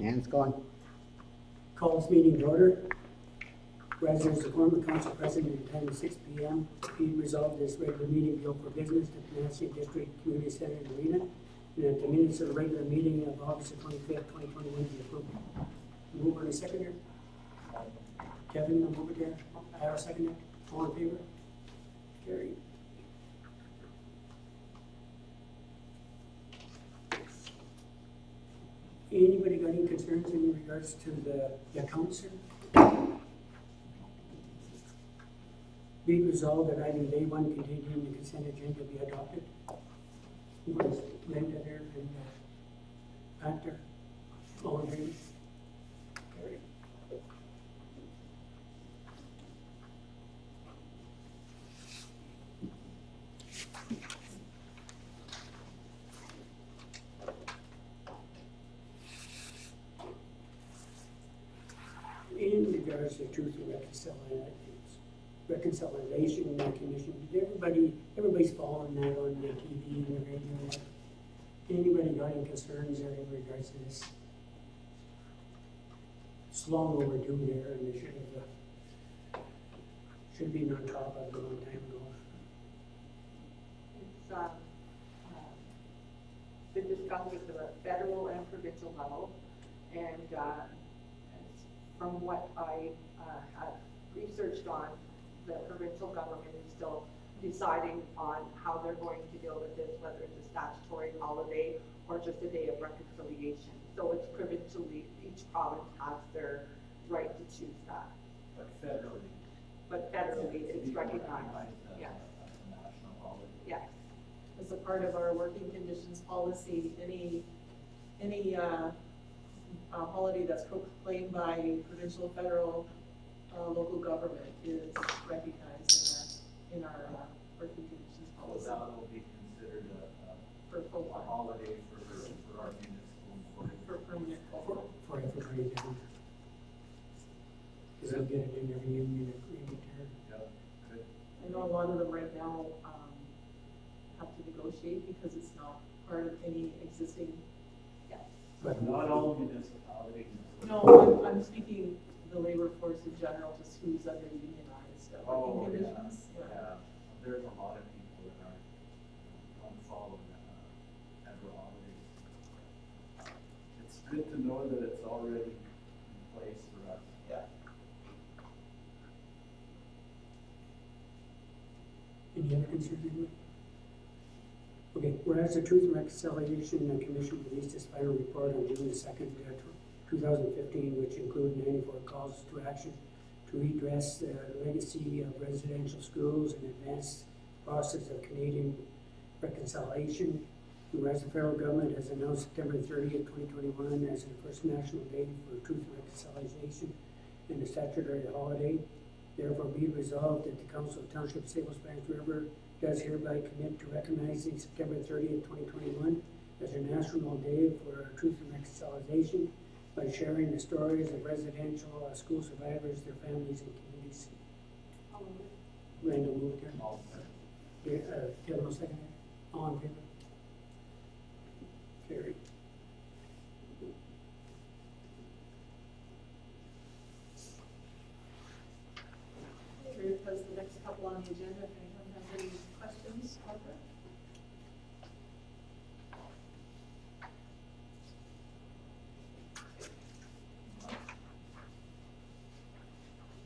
And it's going. Call this meeting to order. Residents of former council president at time of 6 p.m. Be resolved this regular meeting be open for business at the Manistee District Community Center in Arena, and that the minutes of the regular meeting of August 25th, 2021 be approved. Mover and seconder. Kevin, I'll move it there. I have a seconder. All in favor? Carried. Anybody got any concerns in regards to the accounts, sir? Be resolved that item A1 contained in the consent agenda be adopted. Was Linda there and Actor? All in favor? Carried. In regards to truth and reconciliation commission, did everybody's following that on the TV and the radio? Anybody got any concerns there in regards to this? It's long overdue there, and they should have been on top of it a long time ago. It's been discussed at the federal and provincial level, and from what I have researched on, the provincial government is still deciding on how they're going to deal with this, whether it's a statutory holiday or just a day of reconciliation. So it's provincially, each province has their right to choose that. But federally, it's recognized. Yes. Yes. As a part of our working conditions policy, any holiday that's proclaimed by provincial, federal, local government is recognized in our working conditions policy. So that will be considered a holiday for our municipal employees. For permanent. For everybody down. Because they'll get it in every union agreement here. Yeah, good. I know a lot of them right now have to negotiate because it's not part of any existing. But Not all municipalities. No, I'm speaking the labor force in general, just who's under unionized working conditions. Yeah. There's a lot of people that don't follow federal holidays. It's good to know that it's already in place for us. Yeah. any other concerns, anybody? Okay, whereas the Truth and Reconciliation Commission released its final report on June 2nd, 2015, which included 94 calls to action to redress the legacy of residential schools and advance the process of Canadian reconciliation. Whereas the federal government has announced September 30th, 2021 as the first national day for Truth and Reconciliation and a statutory holiday. Therefore, be resolved that the Council of Township Sables-Spanish River does hereby commit to recognizing September 30th, 2021 as a national day for Truth and Reconciliation by sharing the stories of residential school survivors, their families, and communities. Randall moved there. Kevin will second it. All in favor? Carried. Ruth has the next couple on the agenda. If anyone has any questions, Barbara?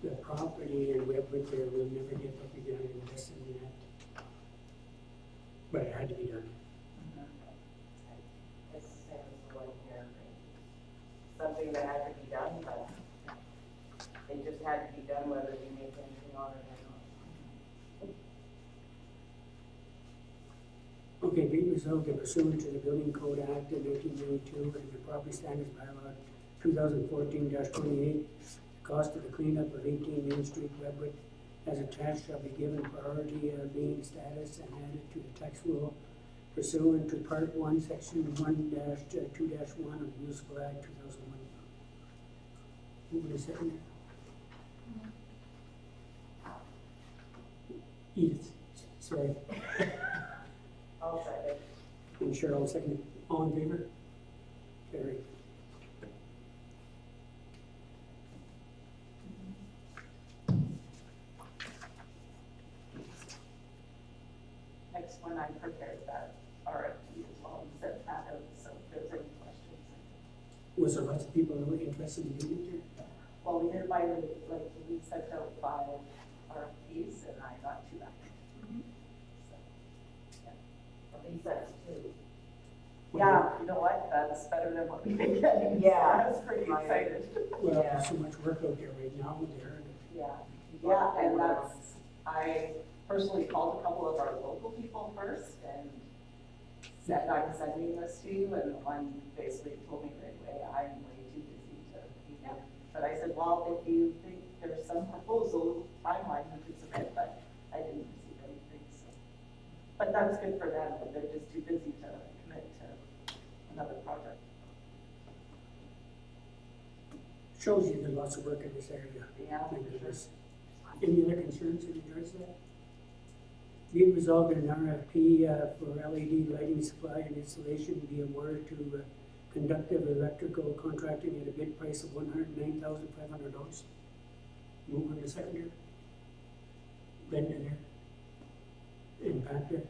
The property in Redwood there will never get what we got invested in that. But it had to be done. It's the same as the one here. Something that had to be done, but it just had to be done whether we make anything on it or not. Okay, be resolved that pursuant to the Building Code Act of 1992 and the Property Standards Bylaw 2014-28, the cost of the cleanup of 18 Main Street, Redwood, as attached shall be given priority lien status and added to the tax roll pursuant to Part 1, Section 1-2-1 of the Municipal Act 2001. Move to second. Edith, sorry. I'll second. And Cheryl second. All in favor? Carried. when I prepared that RFP as well and sent that out, so if there's any questions. Was there lots of people who were interested in doing it there? Well, we did like, we sent out 5 RFPs and I got 2 back. So, yeah. At least that's two. Yeah, you know what, that's better than what we've been getting. Yeah. So I was pretty Right. excited. Well, Yeah. there's so much work out there right now there. Yeah, and that's, I personally called a couple of our local people first and said, I'm sending this to you, and the one basically told me right away, I'm way too busy to even. But I said, well, if you think there's some proposal timeline you could submit, but I didn't receive anything, so. But that's good for them, but they're just too busy to commit to another project. Shows you there's lots of work in this area. Yeah, Thank for sure. goodness. Any other concerns in regards to that? Be it resolved that an RFP for LED lighting supply and installation be awarded to Conductive Electrical Contracting at a bid price of $109,500. Move on to seconder. Brenda there. And Pat there.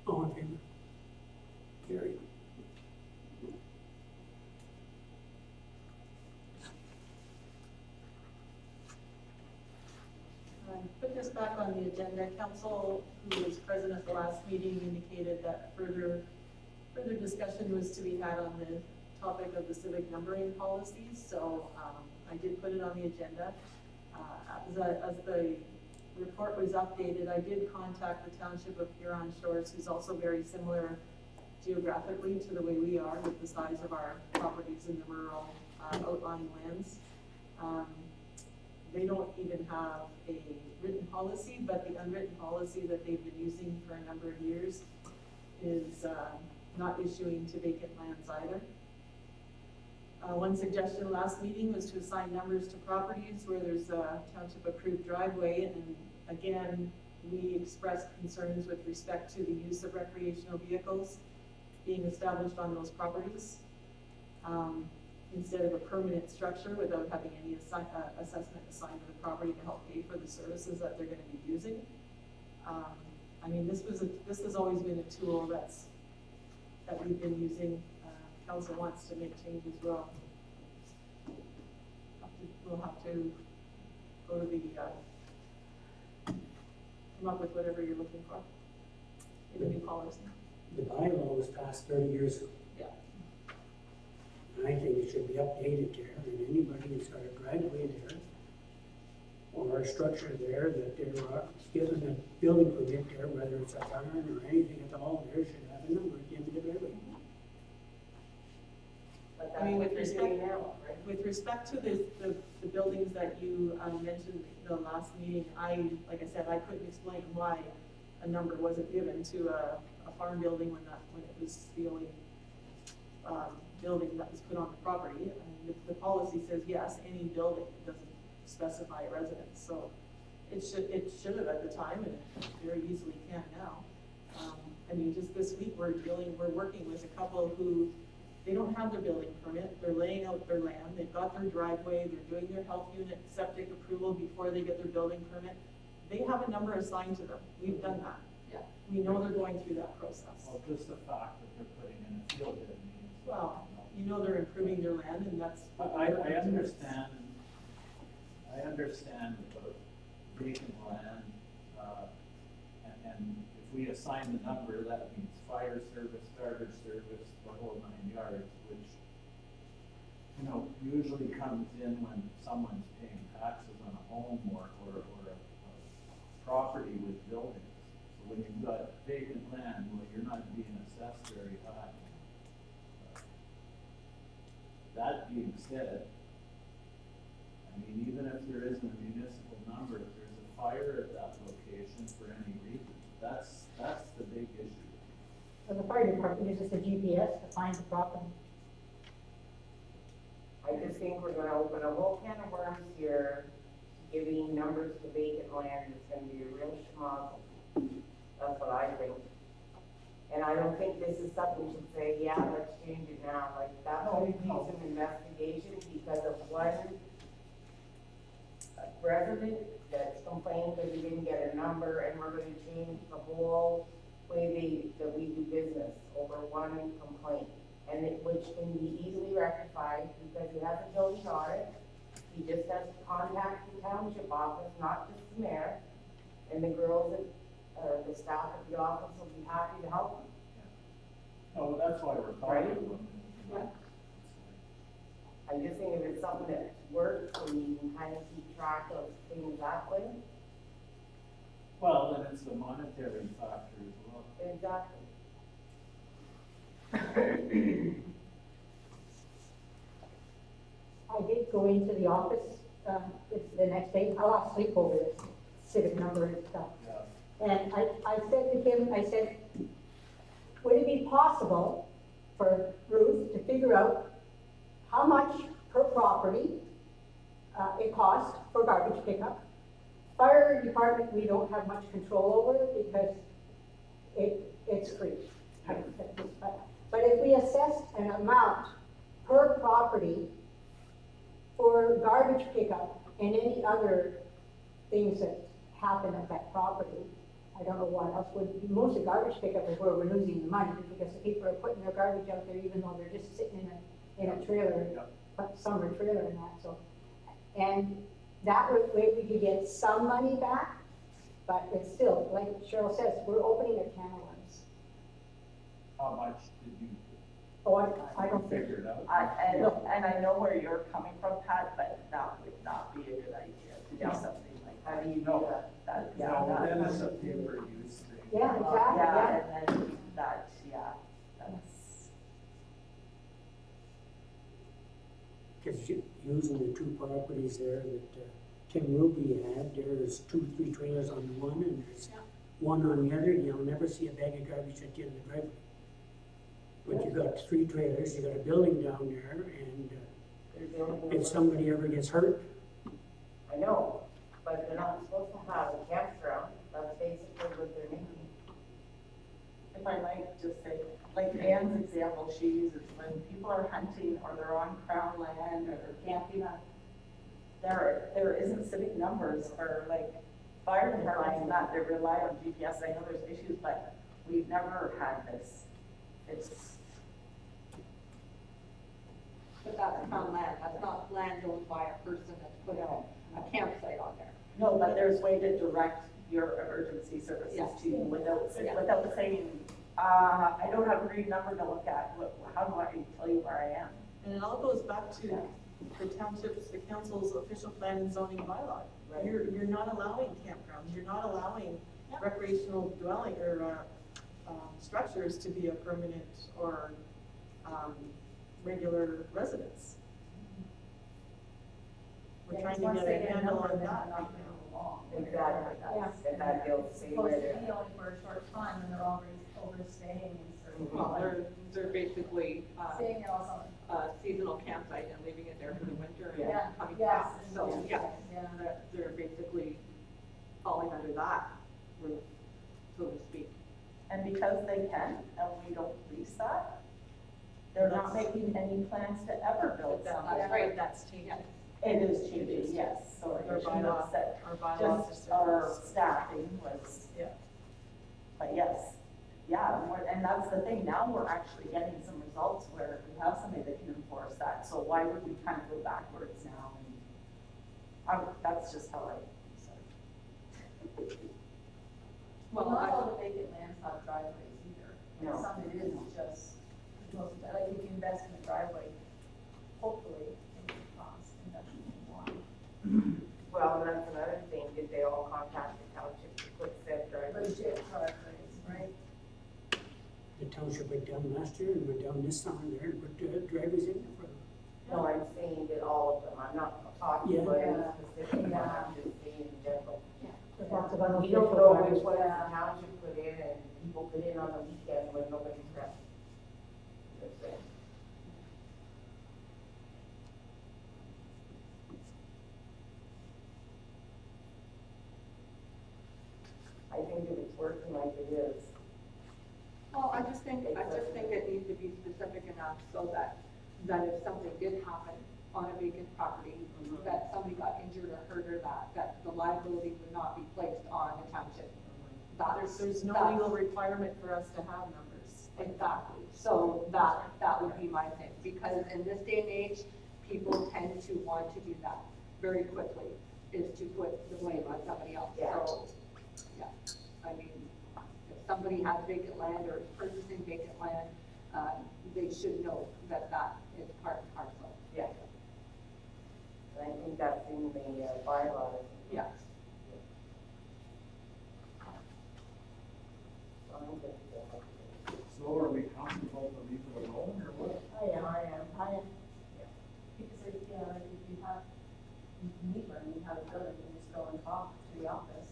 All in favor? Carried. Put this back on the agenda. Council, who was present at the last meeting, indicated that further discussion was to be had on the topic of the civic numbering policies, so I did put it on the agenda. As the report was updated, I did contact the Township of Huron Shores, who's also very similar geographically to the way we are with the size of our properties in the rural outlying lands. They don't even have a written policy, but the unwritten policy that they've been using for a number of years is not issuing to vacant lands either. One suggestion last meeting was to assign numbers to properties where there's a township approved driveway, and again, we expressed concerns with respect to the use of recreational vehicles being established on those properties. Instead of a permanent structure without having any assessment assigned to the property to help pay for the services that they're gonna be using. I mean, this has always been a tool that we've been using. Council wants to make change as well. We'll have to go to the, come up with whatever you're looking for in the new policy. The bylaw was passed 30 years ago. Yeah. And I think it should be updated there, and anybody who's got a driveway there or a structure there that they're given a building permit there, whether it's a barn or anything at all, there should have a number at the end of the driveway. But I mean, that's with what they're doing now, right? With respect to the buildings that you mentioned in the last meeting, like I said, I couldn't explain why a number wasn't given to a farm building when it was the only building that was put on the property. I mean, the policy says yes, any building, it doesn't specify a residence, so it should have at the time, and it very easily can now. I mean, just this week we're working with a couple who, they don't have their building permit, they're laying out their land, they've got their driveway, they're doing their health unit septic approval before they get their building permit. They have a number assigned to them, we've done that. Yeah. We know they're going through that process. Well, just the fact that they're putting in a field head means. Well, you know they're improving their land, and that's. I understand about vacant land, and if we assign the number, that means fire service, garbage service, the whole 9 yards, which, you know, usually comes in when someone's paying taxes on a home or a property with buildings. So when you've got vacant land, well, you're not being assessed very high. That being said, I mean, even if there isn't a municipal number, if there's a fire at that location for any reason, that's the big issue. So the fire department uses the GPS to find the property. I just think we're gonna open a whole can of worms here, giving numbers to vacant land, it's gonna be a real schmozzle. That's what I think. And I don't think this is something we should say, yeah, let's change it now, like, that will need some investigation because of one resident that's complaining because he didn't get a number, and we're gonna change the whole that we do business over one complaint, and which can be easily rectified because he has a building audit. He just has to contact the township office, not just the mayor, and the girls at, the staff at the office will be happy to help him. No, that's why we're Right. talking about it. I just think if it's something that works and you can kind of keep track of things that way. Well, then it's the monetary factor as well. Exactly. I did go into the office, it's the next day, I lost sleep over this civic number and stuff. Yeah. And I said to him, I said, would it be possible for Ruth to figure out how much per property it costs for garbage pickup? Fire department, we don't have much control over because it's free. But if we assessed an amount per property for garbage pickup and any other things that happen at that property, I don't know what else would, most of garbage pickup is where we're losing the money because the people are putting their garbage out there even though they're just sitting in a trailer, summer trailer and that, so. And that way we could get some money back, but it's still, like Cheryl says, we're opening a can of worms. How much did you Oh, I don't think, figure it out? And I know where you're coming from, Pat, but that would not be a good idea to do something like How that. do you do No. that? No, then it's a paper use thing. yeah, exactly, yeah. Yeah, and then that, yeah, that's, Because using the two properties there that Tim Ruby had, there's 2-3 trailers on the one and there's one on the other, you'll never see a bag of garbage at the end of the driveway. But you got 3 trailers, you got a building down there, and They're the only if ones- somebody ever gets hurt, I know, but they're not supposed to have a campground, that's basically what they're making. if I might just say, like Anne's example she uses, when people are hunting or they're on crown land or they're camping on, there isn't civic numbers for like fire departments, and that they rely on GPS. I know there's issues, but we've never had this. It's, But that's not land, that's not land owned by a person that's put a campsite on there. no, but there's way to direct your emergency services Yeah. to you without saying, I don't have a green number to look at. How do I tell you where I am? And it all goes back to the township's, the council's official plan and zoning bylaw. Right. You're not allowing campgrounds, you're not allowing recreational dwelling or, structures to be a permanent or, regular residence. We're trying to get a handle on that right now. Exactly, and that they'll say where Supposed to they're. be only for a short time and they're already overstaying in certain. Well, they're basically, Staying there all summer. seasonal campsite and leaving it there for the winter and Yeah, coming yes. back. So, yeah, Yeah. they're basically falling under that roof, so to speak. And because they can, and we don't lease that, they're not making any plans to ever build something. That's right, that's changing. It is changing, yes, sorry, Our I shouldn't bylaw. have said, Our bylaws just are our staffing was, Yeah. but yes. Yeah, and that's the thing, now we're actually getting some results where we have somebody that can enforce that, so why would we kind of go backwards now? And that's just how I said. Well, not all the vacant lands have driveways either. No. Some it is just, most, like if you invest in a driveway, hopefully it will cost investment in one. Well, and that's another thing, did they all contact the township to put said driveways? Legit driveways, right? the township went down last year and went down this summer there and put drivers in there for them. No, I'm saying that all of them, I'm not talking Yeah. about any specific one, I'm just saying in general. There's lots of We unofficial don't know drivers. which ones the township put in and people put in on the weekend when nobody's around. Just saying. I think if it's working like it is, Well, I just think it needs to be specific enough so that if something did happen on a vacant property, that somebody got injured or hurt or that the liability would not be placed on the township. There's no that's- legal requirement for us to have numbers. Exactly, so that would be my thing, because in this day and age, people tend to want to do that very quickly, is to put the blame on somebody else, Yeah. so, yeah. I mean, if somebody has vacant land or is purchasing vacant land, they should know that that is part and parcel. Yeah. And I think that's in the bylaws. Yes. So I'm good with that. So are we comfortable to leave it alone or what? I am. Because if, like, if you have a neighbor and you have a building, you just go and talk to the office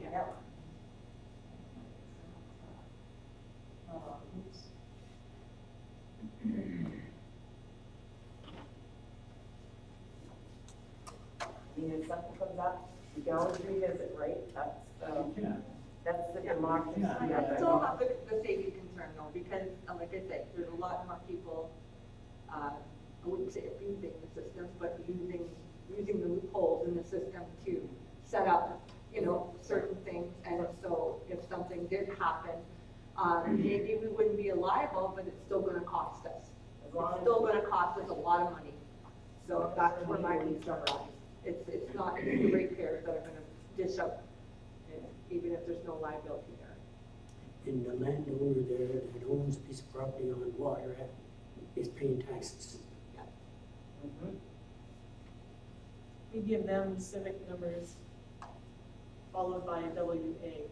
and get one. Oops. I mean, if something comes up, you can always revisit, right? Yeah. That's the Yeah. democracy. Yeah. I still have the safety concern though, because, like I said, there's a lot more people, I wouldn't say abusing the systems, but using the loopholes in the system to set up, certain things, and so if something did happen, maybe we wouldn't be liable, but it's still gonna cost us. As long It's as- still gonna cost us a lot of money, so that's where my concern lies. It's not the ratepayers that are gonna dish up, even if there's no liability there. And the landowner there that owns a piece of property on water is paying taxes. Mhm. We give them civic numbers followed by a WA.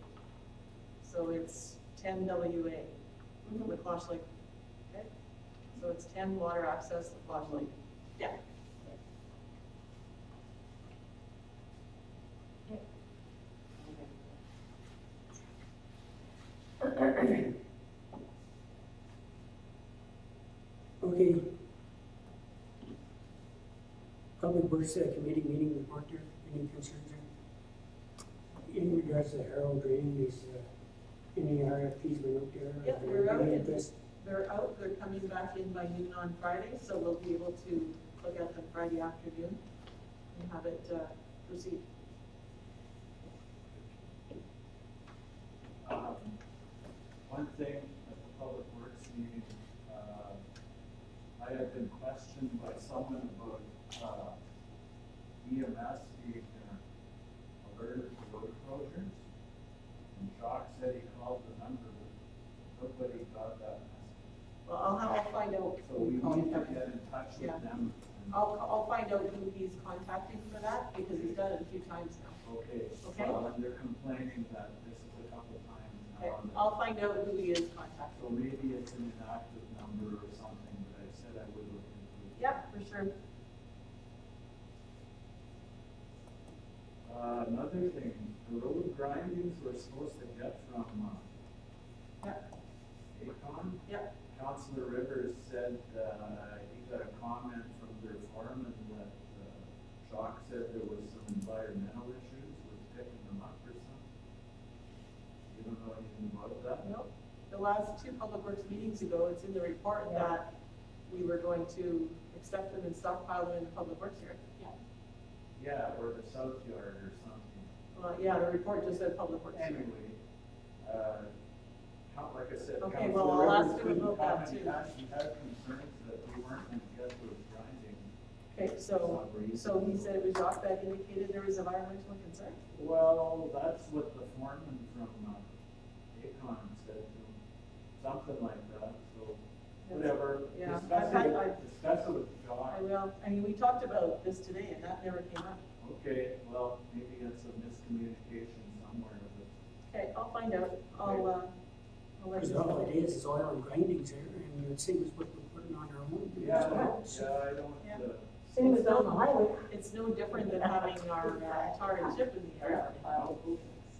So it's 10 WA, the Quash Lake. Okay? So it's 10 water access to Quash Lake. Yeah. Okay. Public Works Committee meeting report there, any concerns there? In regards to Harold Drain, is any RFPs went out there? Yeah, Are we're there out any in- interest? They're out, they're coming back in by noon on Friday, so we'll be able to look at them Friday afternoon and have it proceed. One thing at the Public Works meeting, I had been questioned by someone about, EMS being alerted to road closures. And Jacques said he called the number, but nobody got that message. Well, I'll find out. So we need to get in touch with Yeah. them. I'll find out who he's contacting for that, because he's done it a few times now. Okay. Okay. Well, and they're complaining that this is a couple times Okay, now. that- I'll find out who he is contacting. So maybe it's an inactive number or something, but I said I would look into it. Yeah, for sure. Another thing, the road grindings we're supposed to get from, Yeah, Acon. yeah. Councilor Rivers said, he got a comment from their foreman that, Jacques said there was some environmental issues with picking them up or something. You don't know anything about that? Nope. The last two Public Works meetings ago, it's in the report Yeah. that we were going to accept them and stockpile them in the Public Works yard. Yeah, or the south yard or something. Well, yeah, the report just said Public Works yard. Anyway, like I said. Okay, Councilor well, I'll ask Rivers him couldn't about that come, and too. He had concerns that we weren't gonna get those grinding. Okay, so he said it was Jacques that indicated there was environmental concern? Well, that's what the foreman from, Acon said to him, something like that, so, whatever. Yeah, Discuss it with I Jacques. will, I mean, we talked about this today and that never came up. Okay, well, maybe it's a miscommunication somewhere, but Okay, I'll find out, I'll let Because you all know. it is oil and grindings there, and the same as what we're putting on our own. yeah, So- I don't, Yeah. Same as on the highway. It's no different than having our tar and chip in the area. so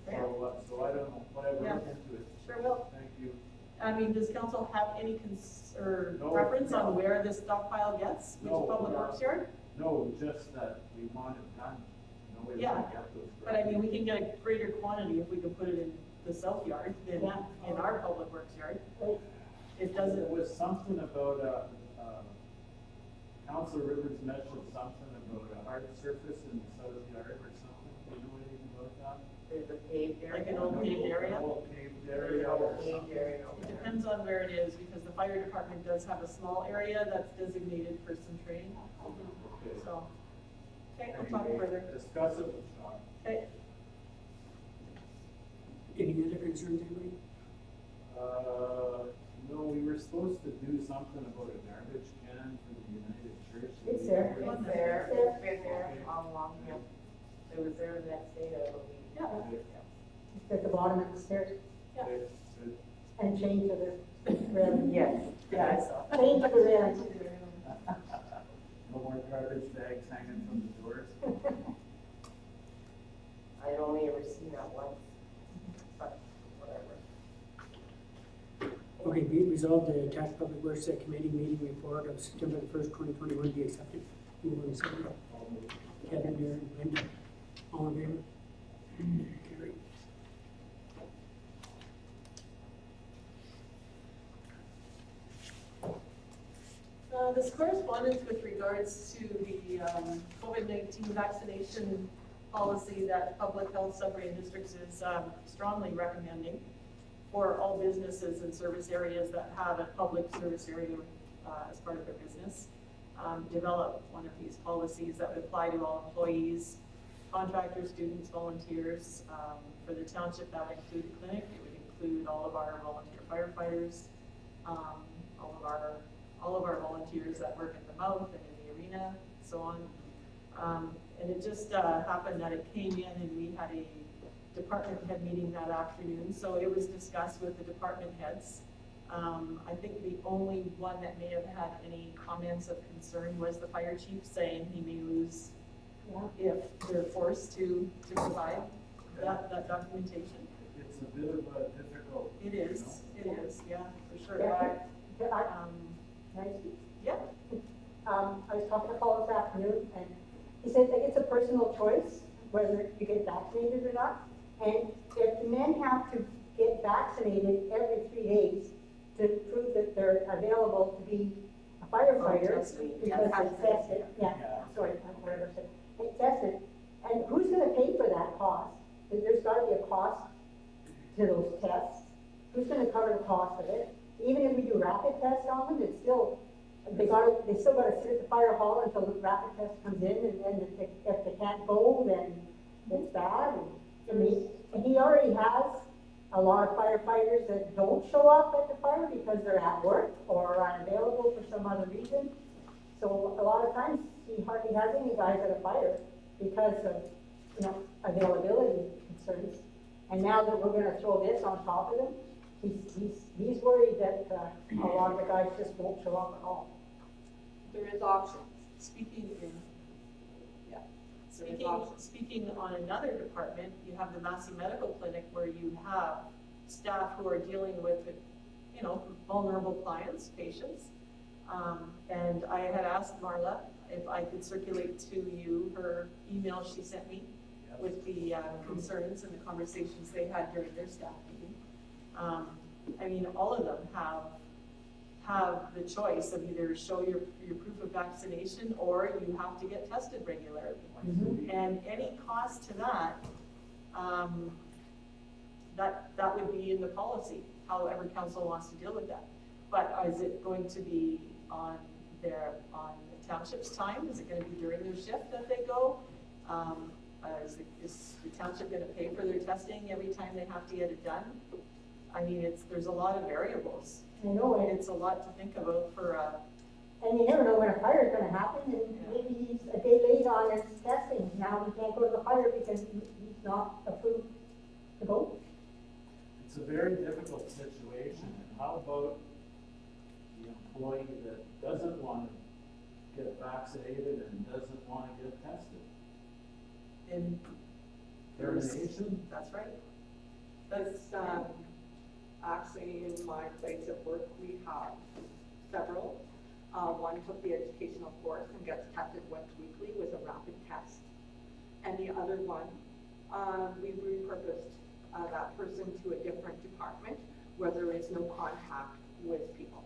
I don't know, whatever, Yeah. look into it. Sure will. Thank you. I mean, does council have any No. preference on where this stockpile gets, which No. Public Works yard? No, just that we want it done, no way to Yeah, get those. But I mean, we can get a greater quantity if we can put it in the south yard than Yeah. in our Public Works yard. Right. It There doesn't, was something about, Councilor Rivers mentioned something about a hard surface in the south yard or something. Do you know anything about that? There's a paved area. Like an old paved area? An old paved There's area an or old paved something. area over It there. depends on where it is, because the fire department does have a small area that's designated for some training, Okay. so. Okay, I'll talk further. Discuss it with Sean. Okay, Any other concerns, anybody? No, we were supposed to do something about a garbage can for the United Church. It's there. It's there, it's been there all along, yeah. It was there the next day, I believe. yeah, Okay. It's at the bottom of the stairs yeah. Okay, good. and chained to the railing. Yes. Yeah, I saw. Chained to the railing. No more garbage bags hanging from the doors. I'd only ever seen that once, but whatever. Okay, be it resolved, the Tax Public Works Committee meeting report of September the 1st, 2021 be accepted. Move on, second. Kevin, Darren, Linda, all in favor? Carried. This correspondence with regards to the COVID-19 vaccination policy that Public Health Sub-Region Districts is strongly recommending for all businesses and service areas that have a public service area as part of their business. Develop one of these policies that would apply to all employees, contractors, students, volunteers. For the township, that would include the clinic. It would include all of our volunteer firefighters, all of our volunteers that work in the mouth and in the arena, so on. And it just happened that it came in and we had a department head meeting that afternoon, so it was discussed with the department heads. I think the only one that may have had any comments of concern was the fire chief, saying he may lose Yeah. if they're forced to provide that documentation. It's a bit of a difficult. It is, yeah, for sure. Yeah, Nice. Yeah, I was talking to Paul this afternoon, and he said that it's a personal choice whether you get vaccinated or not. And if men have to get vaccinated every 3 days to prove that they're available to be a firefighter, testing, because yeah. it's tested, yeah, sorry, whatever I said, it's tested. And who's gonna pay for that cost? There's gotta be a cost to those tests. Who's gonna cover the cost of it? Even if we do rapid tests on them, it's still, they still gotta sit at the fire hall until the rapid test comes in, and then if they can't go, then it's bad. And he already has a lot of firefighters that don't show up at the fire because they're at work or are unavailable for some other reason. So a lot of times, he hardly has any guys at a fire because of, availability concerns. And now that we're gonna throw this on top of them, he's worried that a lot of the guys just won't show up at all. There is options. speaking in, Yeah. There is options. speaking on another department, you have the Massey Medical Clinic where you have staff who are dealing with, vulnerable clients, patients. And I had asked Marla if I could circulate to you her email she sent me with the concerns and the conversations they had during their staff meeting. All of them have the choice of either show your proof of vaccination or you have to get tested regularly. And any cost to that, that would be in the policy, however council wants to deal with that. But is it going to be on the township's time? Is it gonna be during their shift that they go? Is the township gonna pay for their testing every time they have to get it done? There's a lot of variables. I know, and It's a lot to think about for, you never know when a fire is gonna happen, and maybe he's a day late on his testing. Now he can't go to the fire because he's not approved to go. It's a very difficult situation, and how about the employee that doesn't want to get vaccinated and doesn't want to get tested? in. Termination? That's right. That's, actually in my place of work, we have several. One took the educational course and gets tested once weekly with a rapid test. And the other one, we've repurposed that person to a different department where there is no contact with people.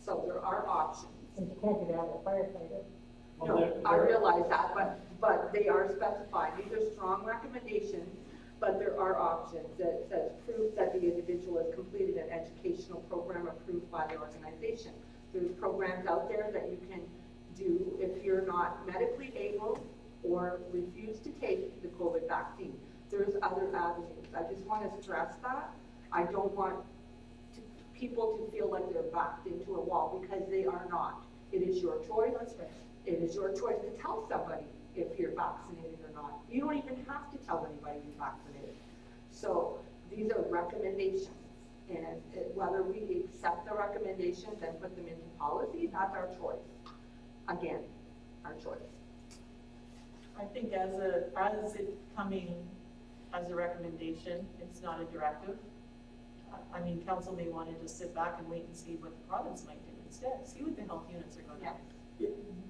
So there are options. Since you can't do that with a firefighter. Well, No, I realize that, but they are specified, these are strong recommendations, but there are options that says proof that the individual has completed an educational program approved by the organization. There's programs out there that you can do if you're not medically able or refuse to take the COVID vaccine. There's other avenues. I just want to stress that. I don't want people to feel like they're backed into a wall, because they are not. It is your choice. That's right. It is your choice to tell somebody if you're vaccinated or not. You don't even have to tell anybody you're vaccinated. So these are recommendations, and whether we accept the recommendations and put them into policy, that's our choice. Again, our choice. I think as it coming as a recommendation, it's not a directive. I mean, council may want to just sit back and wait and see what the province might do instead, see what the health units are going to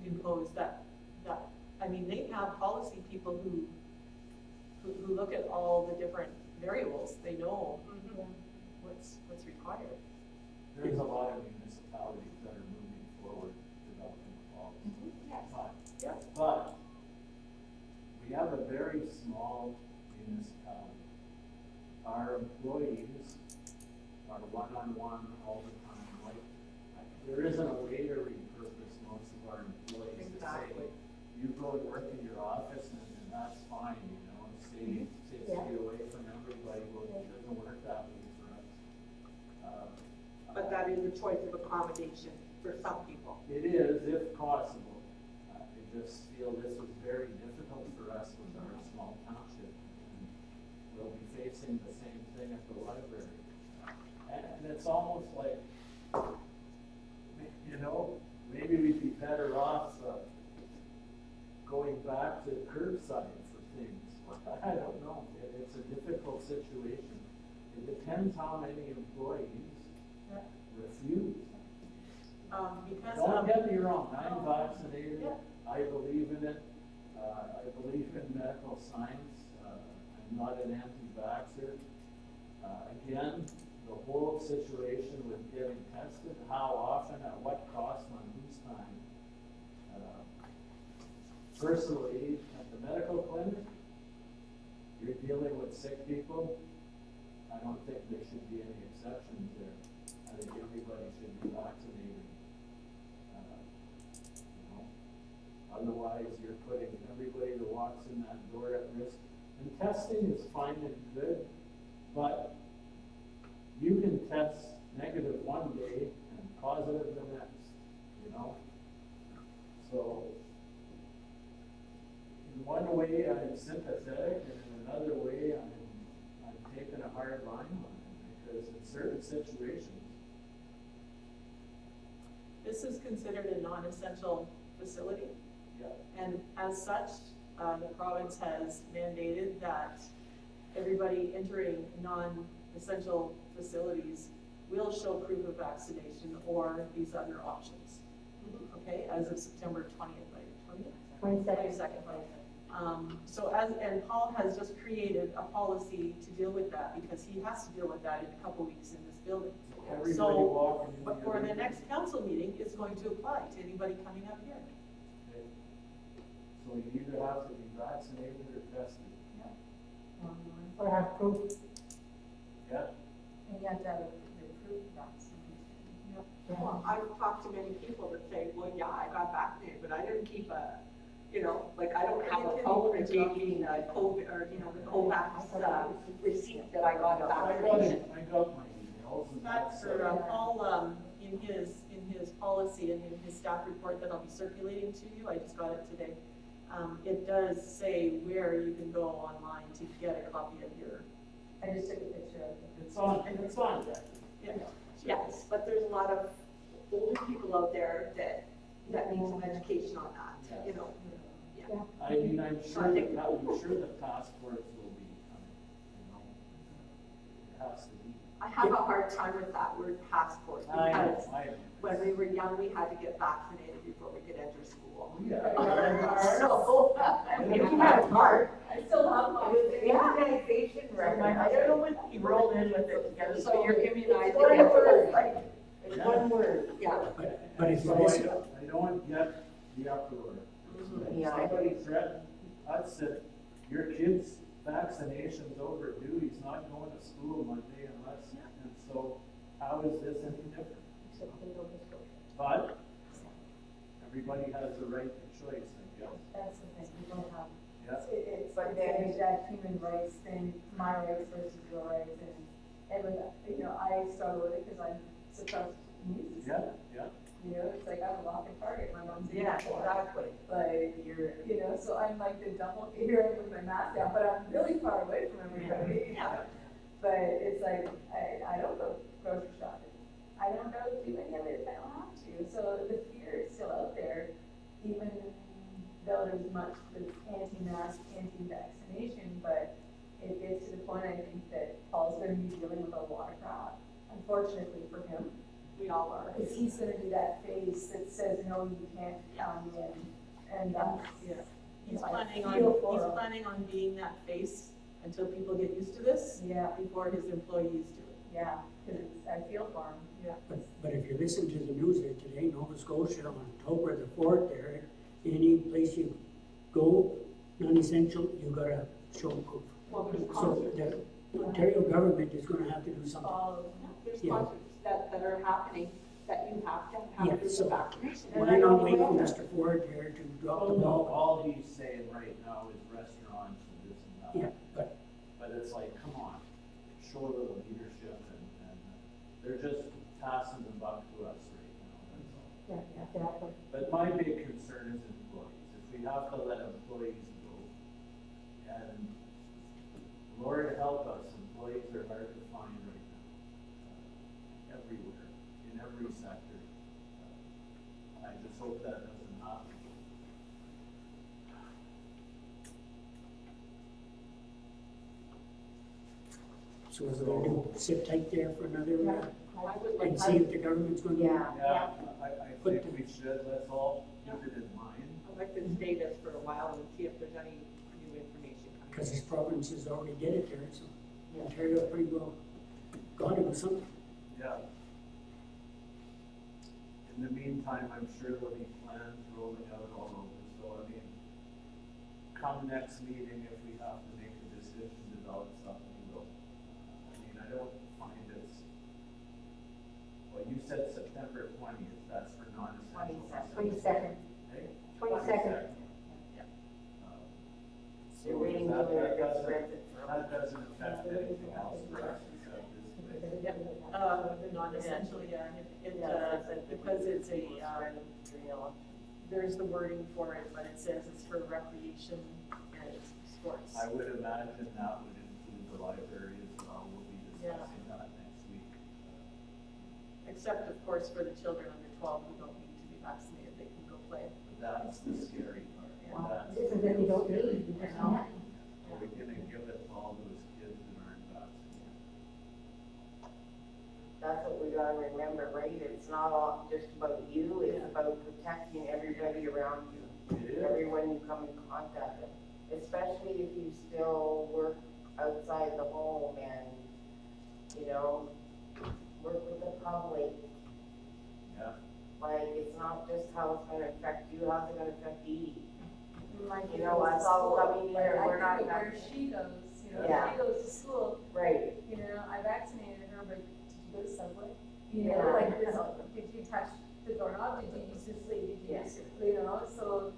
impose that, I mean, they have policy people who look at all the different variables, they know what's required. There's a lot of municipalities that are moving forward developing policies. Yes. But we have a very small municipality. Our employees are one-on-one all the time. Like, there isn't a way to repurpose most of our employees to say, you go and work in your office and that's fine, you know, stay away from everybody. Well, it doesn't work that way for us. But that is a choice of accommodation for some people. It is, if possible. I just feel this is very difficult for us with our small township. And we'll be facing the same thing at the library. And it's almost like, you know, maybe we'd be better off going back to curbside for things. I don't know. It's a difficult situation. It depends how many employees refuse. Because Don't get me wrong, I'm vaccinated. Yeah. I believe in it. I believe in medical science. I'm not an anti-vaxxer. Again, the whole situation with getting tested, how often, at what cost, on whose time. Personally, at the medical clinic, you're dealing with sick people. I don't think there should be any exceptions there. I think everybody should be vaccinated. Otherwise, you're putting everybody that walks in that door at risk. And testing is fine and good, but you can test negative one day and positive the next, you know? So, in one way, I'm sympathetic, and in another way, I'm taking a hard line on it, because in certain situations. this is considered a non-essential facility. Yeah. And as such, the province has mandated that everybody entering non-essential facilities will show proof of vaccination or these other options. Okay, as of September 20th, right? 22nd. So and Paul has just created a policy to deal with that, because he has to deal with that in a couple weeks in this building. Everybody So, walking in. but for the next council meeting, it's going to apply to anybody coming up here. Okay. So you either have to be vaccinated or tested. Or have proof. Yeah. And you have to have the proof vaccination. Well, I've talked to many people that say, well, yeah, I got vaccinated, but I didn't keep a, you know, like, I don't have a phone that gave me the COVID, or, you know, the COVAX, receipt that I got a vaccination. I got my emails. And That's for Paul, in his policy and in his staff report that I'll be circulating to you, I just got it today. It does say where you can go online to get a copy of your. I just took a picture of it. It's on record. Yeah. Yes, but there's a lot of older people out there that need some education on that, you know. Yeah. I mean, I'm sure the passports will be coming, you know. It has to be. I have a hard time with that word passport, I because know. when we were young, we had to get vaccinated before we could enter school. Yeah. So, You have heart. I still have my. Immunization record. I don't know what he rolled in with it together. so you're immunized It's one against word. COVID. It's one word. Yeah. But if So you miss, I the uproar. Yeah. Somebody threatened us that your kid's vaccination's overdue, he's not going to school Monday unless, and so how is this any different? Except in Nova Scotia. But everybody has the right to choice, I guess. That's the thing, we don't have, Yeah. it's But like then- that human rights thing, my rights versus your rights, and with, you know, I struggle with it because I'm supposed to use this Yeah, stuff. yeah. You know, it's like I'm a walking target, my mom's. Yeah, exactly. Like, you know, so I'm like the double here with my mask down, but I'm really far away from everybody. Yeah. But it's like, I don't go grocery shopping. I don't go do any of it if I don't have to. So the fear is still out there, even though there's much that's anti-mask, anti-vaccination, but it gets to the point, I think, that Paul's gonna be dealing with a lot of crap, unfortunately for him. We all are. Because he's gonna do that face that says, no, you can't come in, and that's, He's I planning feel for he's him. planning on being that face until people get used to this, Yeah, before his employees do it. yeah, because I feel for him. But if you listen to the news there today, Nova Scotia, on October the 4th there, any place you go, non-essential, you gotta show proof. Well, there's So concerts. the Ontario government is gonna have to do something. All There's Yeah. concerts that are happening that you have to Yeah, have so- the vaccination. Why not wait for Mr. Ford there to drop the No, ball? all he's saying right now is restaurants and this and Yeah, that. but But it's like, come on, show a little leadership and they're just passing the buck to us right now, that's all. Yeah, exactly. But my big concern is employees. If we have to let employees go, and Lord help us, employees are hard to find right now. Everywhere, in every sector. I just hope that doesn't happen. so is it gonna do, sit tight there for another, I would like and see if the government's gonna do? Yeah. Yeah, I think we should, let's all keep it in mind. I'd like to stay this for a while and see if there's any new information coming. Because his provinces already did it there, so Ontario pretty well got it with something. Yeah. In the meantime, I'm sure there'll be plans rolling out all over, so I mean, come next meeting, if we have to make a decision, develop something, we'll. I mean, I don't find it's, well, you said September 20th, that's for non-essential. 22nd. Hey? 22nd. Yeah. You're So waiting that, till that it gets doesn't, rented for. that doesn't affect anything else for us except this thing. Yep, non-essential, yeah, because it's a, there's the wording for it, but it says it's for recreation and sports. I would imagine that would include the library as well, we'll be discussing that next week. Except, of course, for the children under 12 who don't need to be vaccinated, they can go play. But that's the scary part. Yeah. That's This is that you don't need, you just can't. Are we gonna give it to all those kids that aren't vaccinated? That's what we gotta remember, right? It's not all just about you, it's about protecting everybody around you. It is. Everyone you come in contact with, especially if you still work outside the home and, you know, work with the public. Yeah, Like, it's not just how it's gonna affect you, how's it gonna affect Edie? Like, You know, us all coming here, we're not. I think of where she goes, you know, Yeah. she goes to school, Right, you know, I vaccinated her, but did you go to Subway? You Yeah. know, like, did you touch the doorknob, did you use your sleeve, did you use your, you know, so,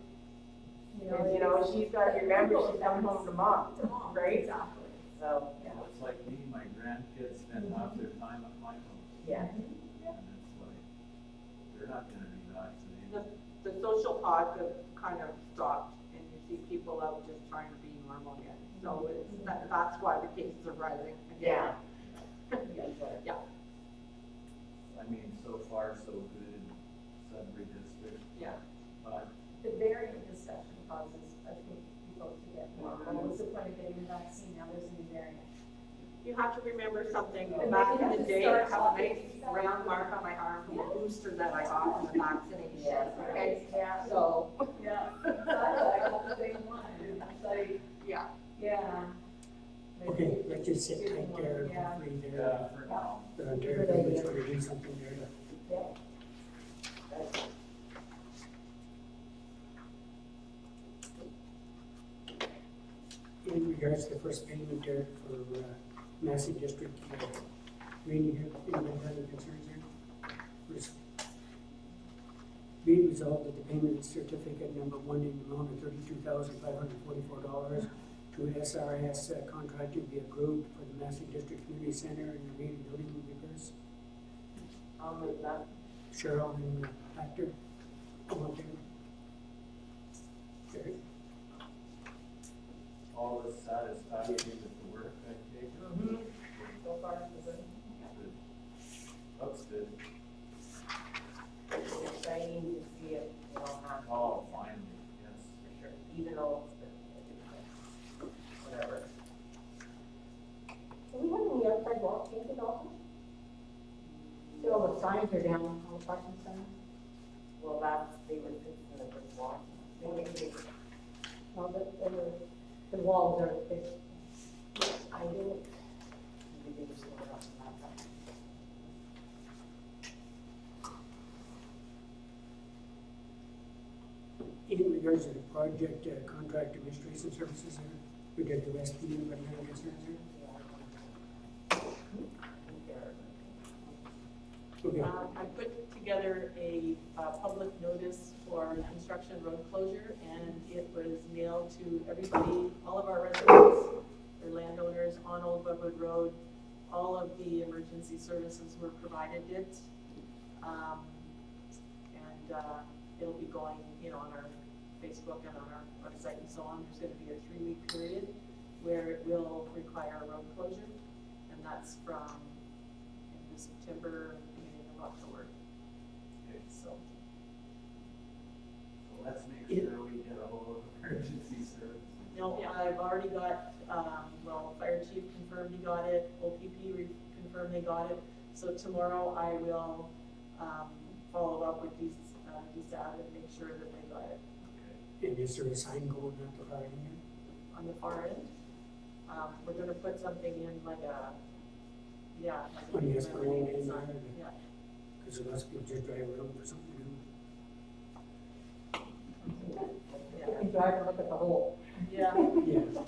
you know. and you know, she's gotta remember she's coming home to mom, To mom, right? exactly, So, yeah. well, it's like me, my grandkids spend half their time at my house. yeah. And it's like, they're not gonna be vaccinated. The social pods have kind of stopped and you see people out just trying to be normal again. So it's, that's why the cases are rising Yeah. again. Yeah, I mean, so far, so good in Sudbury District, yeah. but The variant discussion causes, I think, people to get more, what's the point of getting a vaccine, now there's a new variant. You have to remember something, And back then in you the have to day, I start have a nice talking. round mark on my arm from a booster that I got from the vaccination. Yes. Okay, Yeah. so, Yeah, I got the same one, and it's like, yeah. yeah. Okay, let's just sit tight there, and Yeah. hopefully yeah, there, for now. the Ontario government's gonna do something there to. In regards to the first payment there for Massey District, Randy, anybody have any concerns here? First, be it resolved that the payment certificate number 1 in the amount of $32,544 to SRS contractor be approved for the Massey District Community Center and the Reading Building repairs. I'll move that. Cheryl and Hector, all in favor? Carried. All is satisfactory with the work, I take it? Mm-hmm. So far, so good. Good. Looks good. It's exciting to see it, you know, happen. Oh, finally, yes. For sure, even though it's been, whatever. Do we have any outside walls painted also? See, all the signs are down, all the parking signs. Well, that's, they were fixing the brick wall. Well, the walls are fixed. I didn't. Maybe they were still up on that side. In regards to the project contract administration services, we did the West P, anybody have any concerns here? Okay, I put together a public notice for construction road closure, and it was mailed to everybody, all of our residents, or landowners on Old Budwood Road. All of the emergency services were provided it. It'll be going, you know, on our Facebook and on our website and so on. There's gonna be a 3-week period where it will require a road closure, and that's from into September, beginning of October. Okay, So, so let's make sure we get a hold of emergency services. no, I've already got, well, fire chief confirmed he got it, OPP confirmed they got it. So tomorrow I will, follow up with DSAD and make sure that they got it and is there a sign going up the far end here? on the far end. We're gonna put something in like a, yeah. like a On the Esplanade illuminated in sign, there? Yeah. Because there must be just drive around for something to Yeah. You can drive and look at the hole. Yeah, do. Yeah.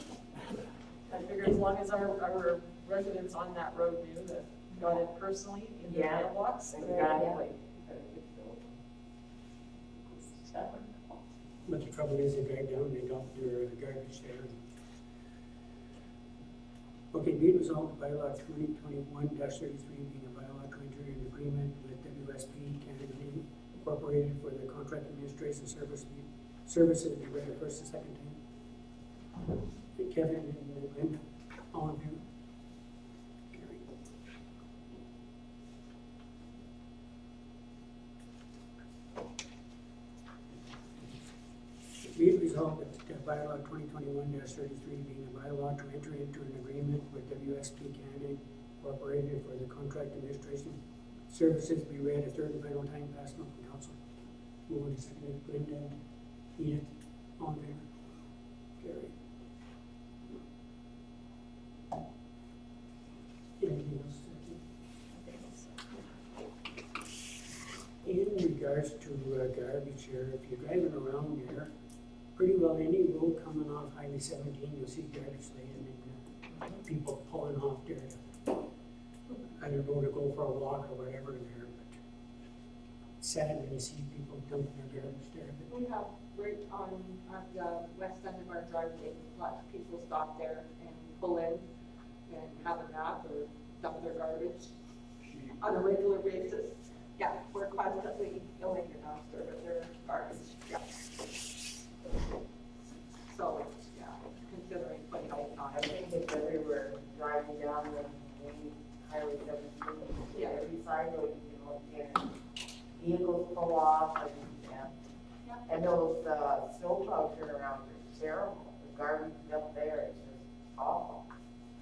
I figure as long as our residents on that road knew that got it personally in their Yeah. mailbox. then- Exactly. But the trouble is, they drive down, they dump their garbage there. Okay, be it resolved, bylaw 2021-33 being a bylaw to enter an agreement with WSP Canada Incorporated for the contract administration services be read the first and second time. And Kevin and Linda, all in favor? Carried. Be it resolved that bylaw 2021-33 being a bylaw to enter into an agreement with WSP Canada Incorporated for the contract administration services be read a third and final time passed on from council. Moved and seconded, Linda and Edith, all in favor? Carried. Anything else? In regards to garbage here, if you're driving around here, pretty well any road coming off Highway 17, you'll see garbage laying and people pulling off there to, I don't know, to go for a walk or whatever there, but sad when you see people dumping their garbage there. But We have right on the west end of our driveway, lots of people stop there and pull in and have a nap or dump their garbage on a regular basis. Yeah, we're constantly filling the dumpster with their garbage, yeah. So, yeah, considering putting out I on think if everywhere driving down the main highway 17, Yeah. every side road you can look in, vehicles pull off and, Yeah. and those, snowplow turnarounds are terrible. The garbage up there is just awful.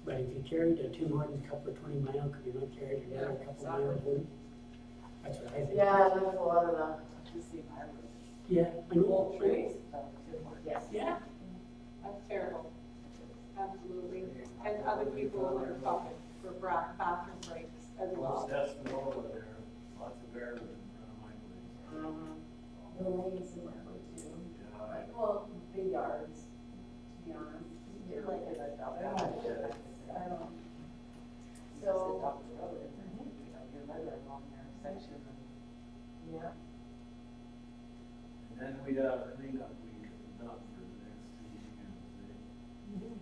But if you carried a Tim Hortons cup for 20 miles, could you not carry it another Yeah, couple exactly. miles home? That's what I think. Yeah, there's a lot of the, Yeah, I know. Old trees. yes. Yeah. That's terrible. Absolutely. And other people are stopping for bathroom breaks as well. Most Espanola there, lots of garbage in front of my place. Mm-hmm. The lanes in that road too. Yeah, I- Well, big yards, to be honest. Like then we have cleanup week done for the next 2 weekends,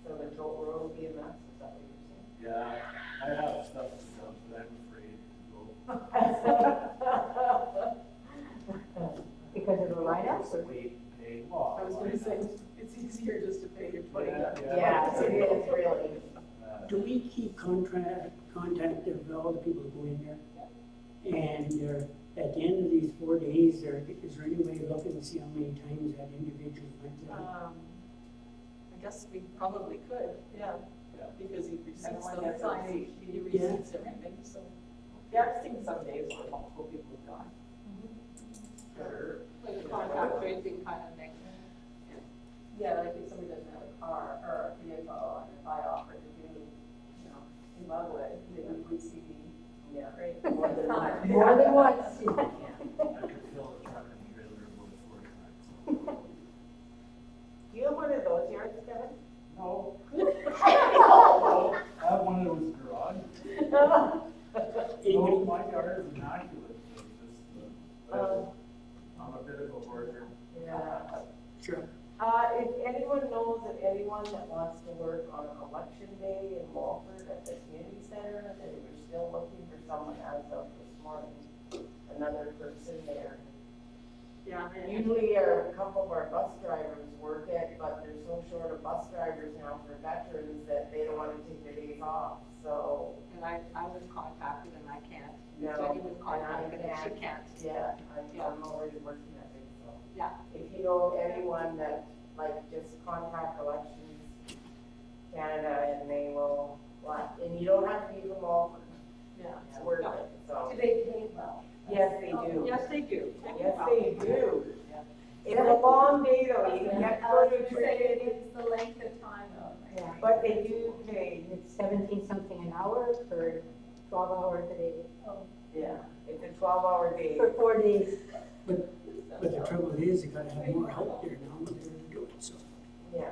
So the total road will be a mess, is that what you're saying? eh? Yeah, I have stuff to dump, but I'm afraid to go. Because of the write-ups or? Wait, pay, well, I was gonna say, it's easier just to pay your $20. Yeah, it is really. Do we keep contact of all the people who go in there? And at the end of these 4 days, is there any way of looking to see how many times that individual went there? I guess we probably could, yeah, Yeah. because he receipts Everyone the gets a receipt. he receipts everything, so. Yeah, I've seen some days where multiple people have gone. Sure. Like a contact tracing kind of thing. Yeah, like if somebody doesn't have a car or a vehicle, and if I offer to do, you know, in Lovewood, then we see, Yeah. great. More than Time. More than once. I could fill a truck and trailer about 4 times. Do you have one of those yards, Kevin? No. I have one that was garage. No, Anybody? my yard is immaculate, it's just, I'm a bit of a hoarder. Yeah. Sure. If anyone knows of anyone that wants to work on election day in Walford at the community center, they were still looking for someone as of this morning, another person there. Yeah. Usually a couple of our bus drivers work it, but they're so short of bus drivers now for veterans that they don't wanna take their days off, so. And I was contacted and I can't. No, Jenny was and contacted and she I can't. Yeah, Yeah. I'm already working that day, so. Yeah. If you know anyone that, like, just contact Elections Canada and they will, and you don't have to be from Walford, Yeah. it's worth it, so. Do they pay well? Yes, they do. Yes, they do. Yes, they do. It's a long day though, you have to go to a training, It's the length of time though, right? Yeah. but they do pay. It's 17 something an hour for 12 hours a day, Yeah, it's a 12-hour day. for 4 days. But the trouble is, you gotta have more help there now when they're doing it, so. Yeah,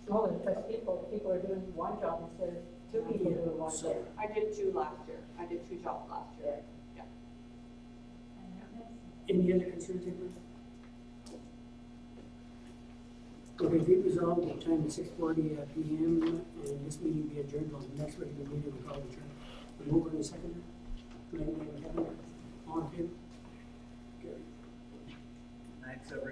Well, because people are doing one job instead of 2 people doing one So- job. I did 2 last year. I did 2 jobs last year. Any other concerns, anybody? Okay, be it resolved at time 6:40 PM, and this meeting be adjourned on the next regular meeting of the adjourned. The mover and the seconder, Lynn and Kevin, all in favor? Carried. Thanks, everyone.